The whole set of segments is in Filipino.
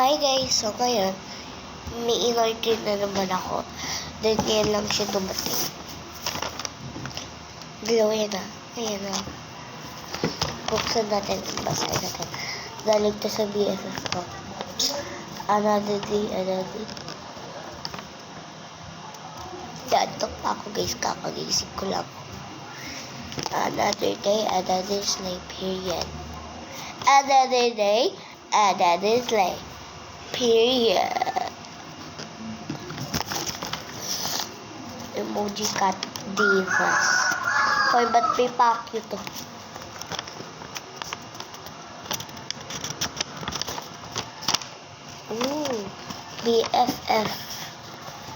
Hi guys, so ngayon, may in-order na naman ako. Then ngayon lang siya dumating. Glow yan na. Ayan na. Buksan natin, basahin natin. Galing to sa BFF ko. Another day. Daantok pa ako guys, kakagising ko lang. Another day, another sleep period. Another day, another sleep period. Emoji cat divas. Hoy, ba't may pakyo to? Ooh, BFF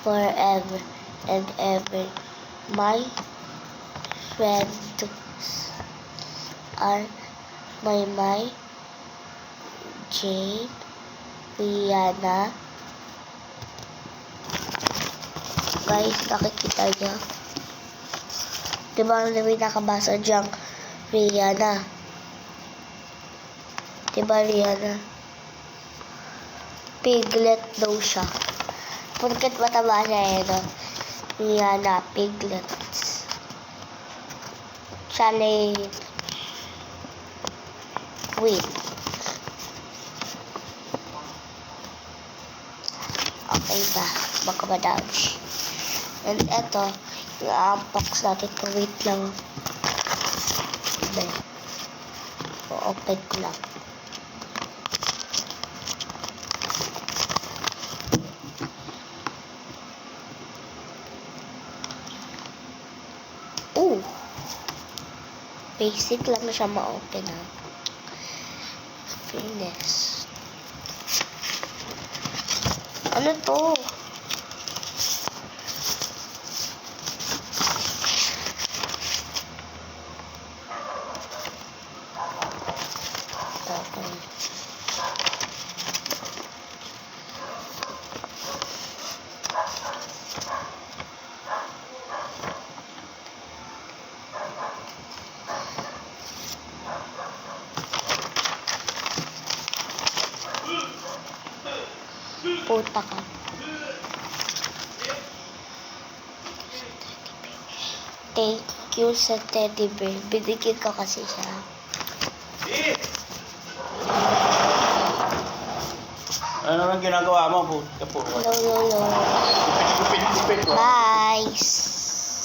forever and ever. My friends are my Jane, Rihanna. Guys, nakikita niya. Diba may nakabasa diyang Rihanna? Diba Rihanna? Piglet daw siya. Porket mataba siya no? Rihanna, piglets. Challenge. Wait. Okay ba? Baka ma-dodge. And eto, i-unbox natin ito. Wait lang. O-open ko lang. Ooh! Basic lang na siya ma-open ha. Fairness. Ano to? Okay. Puta ka. Thank you sa teddy bear. Binigyan ko kasi siya. Ano naman ginagawa mo? No. Gupit. Bye.